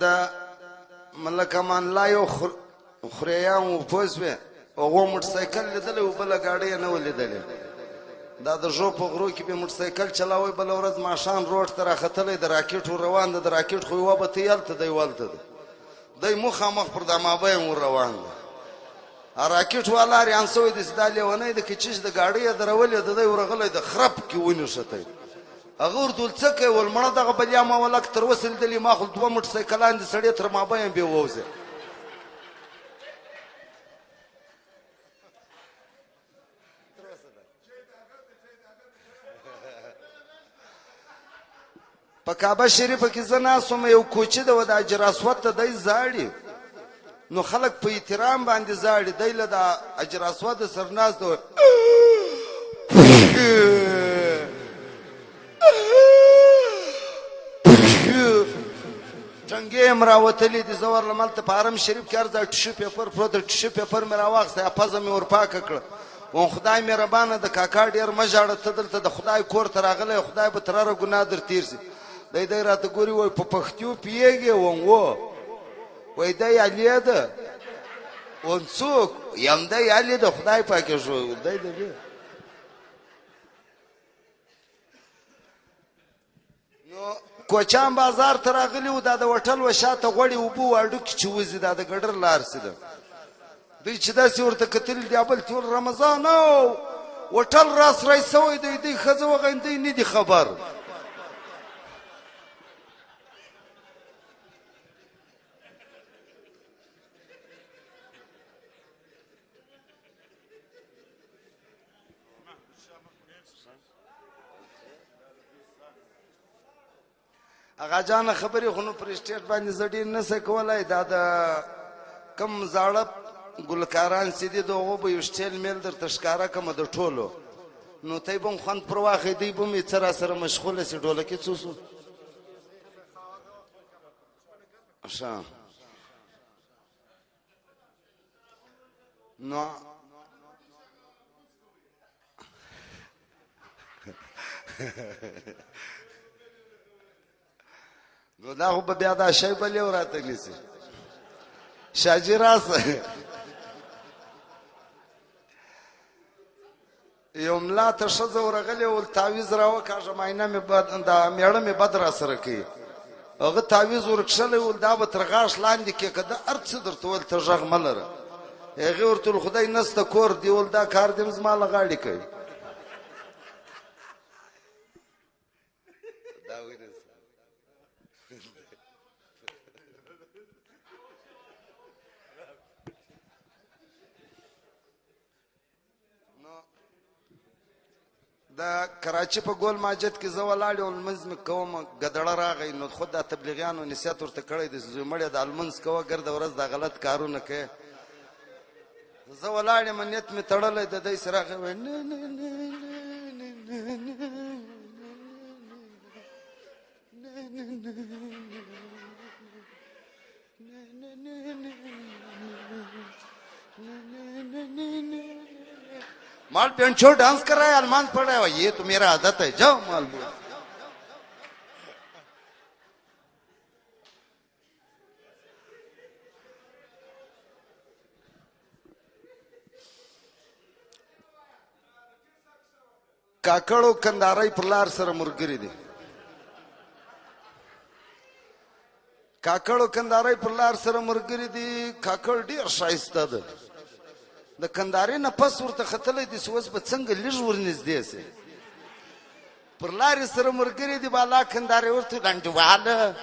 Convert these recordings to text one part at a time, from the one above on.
د ملک امان الله یو خریان و پوسوې هغه موټرسایکل لیدلی و بله ګاډۍ یې نه و لیدلې دا د ژو په غرو کې به موټرسایکل چلاوی بله ورځ ماښام روډ ته راختلی د راکټ ور روان ده د راکټ خو یوه به ته هلته دی والته ده دی مخامخ پر دا مابه یم ور روان ده راکټ والا ریان سوی داسې دا لیونی ده که چیش د ګاډۍ یې درولې ده دی ورغلی د خرپ کې ونښتی هغه ورته ویل څه کوې ول مړه دغه بلیا ما ولک تر اوسه لیدلي ما خو دوه موټرسایکلان دي سړی تر مابه یم بې ووځې په کعبه شریفه کې زه ناست وم یو کوچي ده و د حجر اسود ته دی زاړي نو خلک په احترام باندې زاړي دی له د حجر اسود سر ناست ده ټنګې یې م راوتلي دي زه ورلم هلته په حرم شریف کې هر ځای ټیشو پیپر پروت دی ټیشو پیپر مې راواخیستی پزه مې ورپاکه کړه وم خدای مهربانه د کاکا ډېر مه ژاړه ته دلته د خدای کور ته راغلی خدای به تراره ګناه در تېر شي دی راته ګوري وایي په پښتو پوهېږې وم و وایي دی علي ده وم څوک یم دی علي ده خدای پاکې شو دی ده نو کوچان بازار ته راغلي وو دا د وټل و شاته غوړې اوبه و هډوکي چې وځي دا د ګډر لار سي ده دوی چې داسې ورته کتلي دي بل ټول رمضان او وټل راس رای سوی دی دوی ښځه وغندی نه دي خبر اغا جان خبرې خو نو پر سټیټ باندې زه ډېر نه څه کولی دا د کم زاړه ګلکاران چې دي د هغو به یو سټیل میل درته ښکاره کړمه د ټولو نو ته یې به هم خوند پر واخلې دوی به هم یې څه راسره مشغوله سي ډولکي څو سو ښه نو نو دا خو به بیا دا شی به لیو راته نیسي شاجي راسه یو ملا ته ښځه ورغلې ول تعویز راوکاږه معاینه مې دا میړه مې بد راسره کوي هغه تعویز ورکښلی ول دا به تر غاښ لاندې کېږه دا هر څه درته ویل ته غږ مه لره هغې ورته ویل خدای نسته کور دی ول دا کار دې زما له غاړې کوي د کراچي په ګول ماجد کې زه ولاړ یم لمونځ مې کوم ګدړه راغی نو خود دا تبلیغیانو نصیحت ورته کړی دی زوی مړیه دا لمونځ کوه ګرده ورځ دا غلط کارونه کوې زه ولاړ یم نیت مې تړلی د دی سره راغی وایي نه نه نه माल पेंचो डांस कर रहा है अलमान पड़ रहा है ये तो मेरा आदत है जाओ माल बोल काकड़ो कंदाराई प्रलार सर मुर्गिरी दी काकड़ो कंदाराई प्रलार सर मुर्गिरी दी काकड़ डी शाइस्ता दे د کندارې نه پس ورته ختلی دي چې اوس به څنګه لږ ورنږدې سي پر لارې سره ملګري دي بالا کندارې ورته انډیواله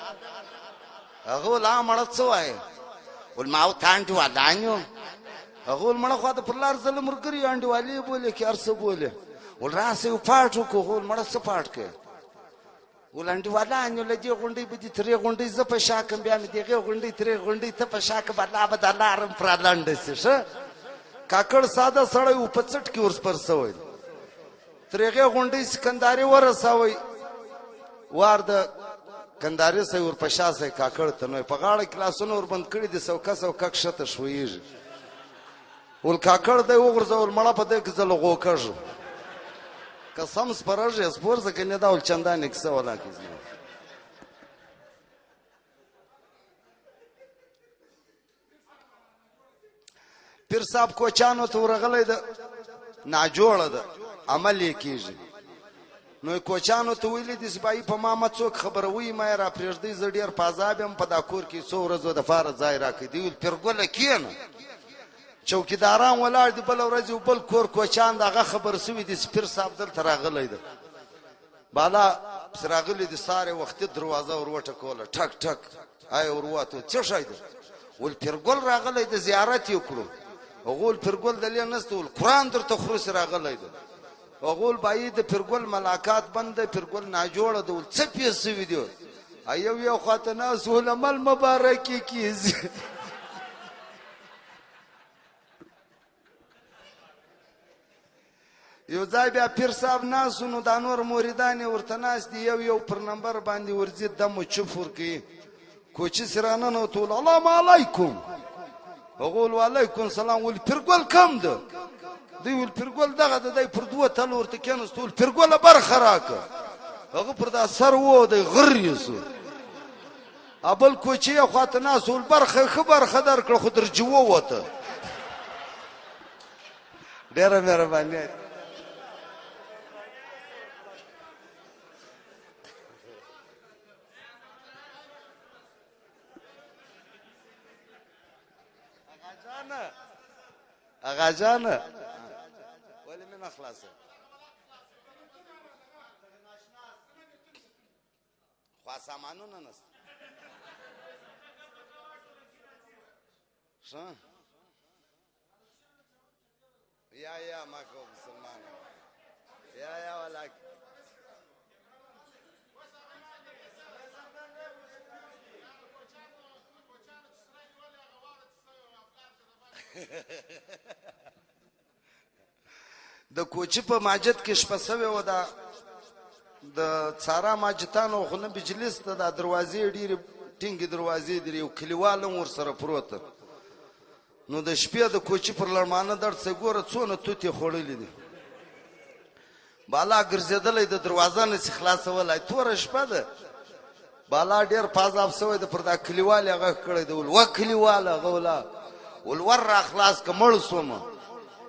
هغه ویل مړه څه وایې ویل ما ورته انډیوالان یو هغه ویل مړه خوا د پر لار زه له ملګري انډیوالې بولې که هر څه بولې ویل راسه یو پاټ وکړو هغه ویل مړه څه پاټ کوې ویل انډیوالان یو له دې غونډۍ به دې ترې غونډۍ زه په شا کړم بیا مې د هغې غونډۍ ترې غونډۍ ته په شا کړم الله به دا لارم پرا لنډه سي ښه کاکړ ساده سړی و په څټ کې ورسپر سوی تر هغې غونډۍ سکندارې ورسوئ وار د کندارې سړی ور په شا سئ کاکړ ته نو په غاړه کې لاسونه ور بند کړي دي سوکه سوکه کښته ښویېږي ول کاکړ دی وغورځول مړه په دی کې زه له غوکږم که сам спорожье спорзака не дал чандани к савалаки. پیر صاحب کوچانو ته ورغلی ده ناجوړه ده عمل یې کېږي نو کوچانو ته ویلي دي سپایي په ما مه څوک خبروي ما یې راپرېږدئ زه ډېر په عذاب یم په دا کور کې څو ورځو دپاره ځای راکړئ دوی ویل پیرګله کښېنه چوکیداران ولاړ دي بله ورځ یو بل کور کوچان د هغه خبر سوي دي چې پیر صاحب دلته راغلی ده بالا پسې راغلي دي سارې وختي دروازه ور وټکوله ټک ټک آی ور ووتو څه شی ده ول پیرګل راغلی ده زیارت یې کړو هغه ول پیرګل دلې نسته ول قرآن درته خروس راغلی ده هغه ول بایي د پیرګل ملاقات بند دی پیرګل ناجوړه ده ول څه پېښ سوي دي یو خواته ناست ول عمل مبارکې کېږي یو ځای بیا پیر صاحب ناست نو دا نور موریدان یې ورته ناست دي یو پر نمبر باندې ورځي دم و چپ ورکوي کوچي سې راننوت ول السلام علیکم هغه ول وعلیکم سلام ول پیرګل کم ده دوی ول پیرګل دغه د دی پر دوه تل ورته کېناست ول پیرګله برخه راکړه هغه پر دا سر و دی غر یې سو ابل کوچي یې خواته ناست ول برخه ښه برخه درکړه خو در جوه وته ډېره مهرباني آقا جانه ولی من اخلاصه خواه سامانونه نست شا یا ما کو مسلمان یا ولک د کوچي په ماجد کې شپه سوې وه د څارا ماجتانو خو نه بجلي سته دا دروازې ډېرې ټینګې دروازې دي یو کلیوال هم ورسره پروت نو د شپې د کوچي پر لړمانه درد څه ګوره څونه توت یې خوړلي دي بالا ګرځېدلی د دروازه نه سي خلاصولی توره شپه ده بالا ډېر پازاب سوی ده پر دا کلیوال یې غږ کړی ده ول و کلیوال هغه ولا ول ور را خلاص که مړ سومه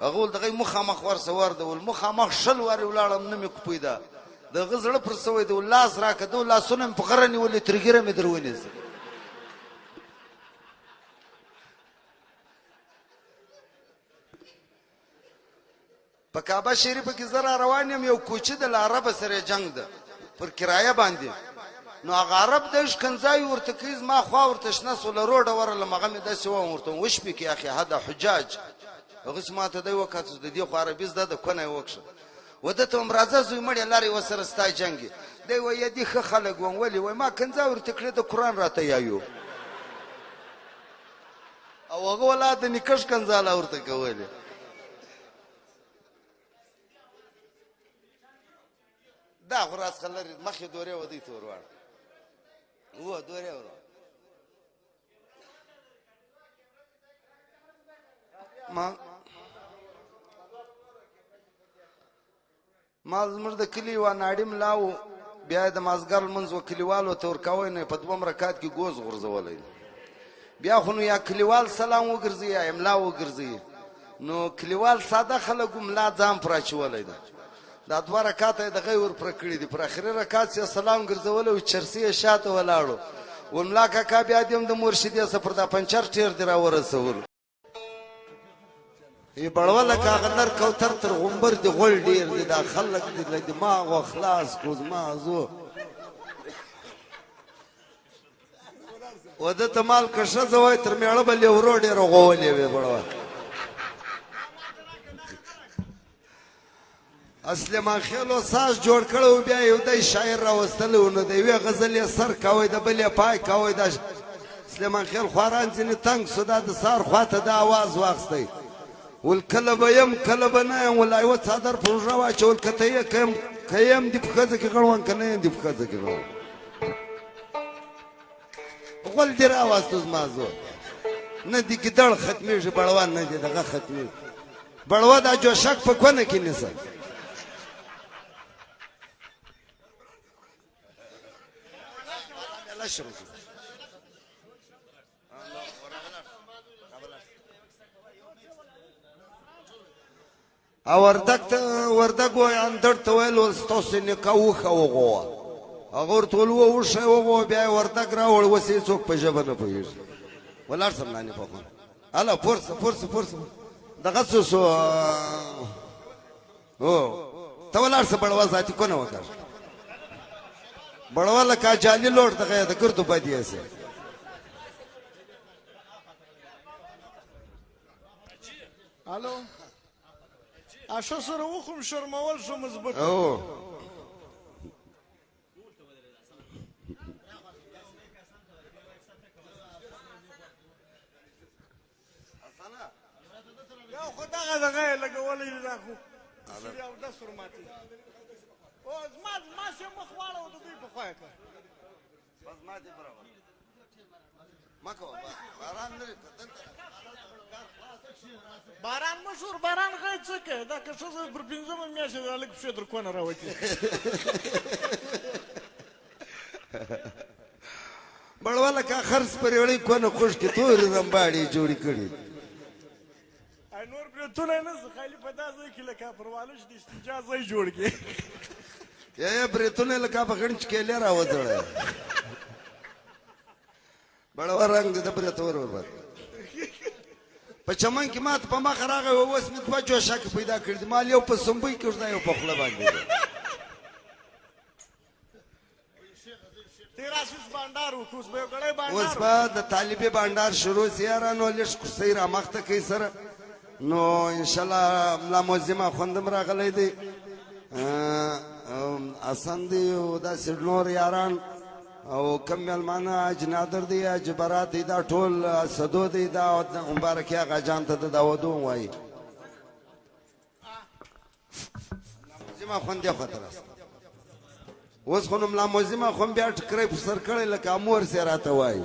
هغه ول دغه مخامخ ورسه ورده ول مخامخ شل وارې ولاړم نه مې کوپویده د هغه زړه پر سوی ده ول لاس راکړه ده لاسونه مې په غره نیولې تر ږیره مې در ونیسه په کعبه شریفه کې زه را روان یم یو کوچي د له عربه سره جنګ ده پر کرایه باندې نو هغه عرب د ښکنځاوي ورته کوي زما خوا ورته شنه سوله روډه ورلم هغه مې داسې ووایم ورته وشپې کې اخي هدا حجاج هغسې ما ته دی وکتل د دې خو عربي زده ده کونه یې وکښه و ده ته وم راځه زوی مړې لارې ورسره ستا جنګ دی وایي دې ښه خلک وم ولې وایي ما کنځاوي ورته کړې د قرآن راته یایو او هغه ولا د نیکه ښکنځاله ورته کولې دا خو راڅخه لرې مخې دورې و دوی ته ور واړه هو دورې ور ما زموږ د کلي یوه ناړي ملا و بیا یې د مازدګر لمونځ و کلیوالو ته ورکوی نو یې په دوم رکات کې ګوز غورځولی بیا خو نو یا کلیوال سلام وګرځي یا املا وګرځي نو کلیوال ساده خلک ملا ځان پر اچولی ده دا دوه رکاته یې دغه ور پوره کړي دي پر اخري رکات یې سلام ګرځولی و چرسي یې شاته ولاړو و ملا کاکا بیا دې هم د مرشدې څه پر دا پنچر ټیر دې راورسولو ای بړوه لکه هغه نر کوتر تر غومبر دي غول ډېر دي دا خلک دي له دماغ و خلاص کړو زما زو و ده ته مال که ښځه وایي تر مېړه به لیورو ډېره غولې وې بړوه سلیمان خېلو ساز جوړ کړی و بیا یو دی شاعر راوستلی و نو د یوې غزل یې سر کوی د بل یې پای کوی دا سلیمان خېل خواران ځینې تنګ سو دا د سهار خواته د اواز واخیستی ول کله به یم کله به نه یم ولا یوه څادر پر اوږه واچول که ته یې که یم دې په ښځه کې غړوم که نه یم دې په ښځه کې غړوم غول دې راواستو زما زور نه دې ګیدړ ختمېږي بړوان نه دې دغه ختمېږي بړوه دا جوشک په کونه کې نیسه او وردګ وای اندړ ته ویل ستاسو نکاح وخوغه هغه ورته ووشه وغه بیا وردګ راوړ وسې څوک په ژبه نه پوهېږي ولاړ سم نانې په خون هله فرصه دغه څه او ته ولاړ سه بړوا ذاتي کو نه وکړ بړوا لکه جالي لوټ دغه د ګردو بدی اسه الو اشو سره وخم شرمول شو مزبط او یا خدای دغه لګولې راخو یا د سرماتي او ما سه مخواله او د دوی په خوای کا بس ما دې برابر مکو باران لري باران مشهور باران غي څه کې دا که څه پر پنځمه میاشته د الک په در کو نه راوتی بړواله کا خرڅ پرې وړي کو نه خوش کې تور رمباړي جوړی کړي نور پر ټول نه خالي په داسې کې لکه پروالش د استنجا ځای جوړ کې یا برتونه لکه په غنچ کې لرا وځړ بړوا رنگ د برتور ور په چمن کې مات په مخ راغی او اوس مې په جوشه کې پیدا کړی مال یو په سمبوي کې ورته یو په خله باندې تیراسوس بانډار وکوس به غړې بانډار اوس به د طالبې بانډار شروع سیارانو لښ کوسې را مخته کوي سره نو ان شاء الله ملا موزیما خوندم راغلی دی اسان دی او دا سړنور یاران او کم ملمانه اجنادر دی اجبرات دی دا ټول صدو دی دا مبارکي هغه جان ته دا ودو وای موزیما خوندې خطر اوس خو نو ملا موزیما خو بیا ټکرې په سر کړې لکه امور سره راته وای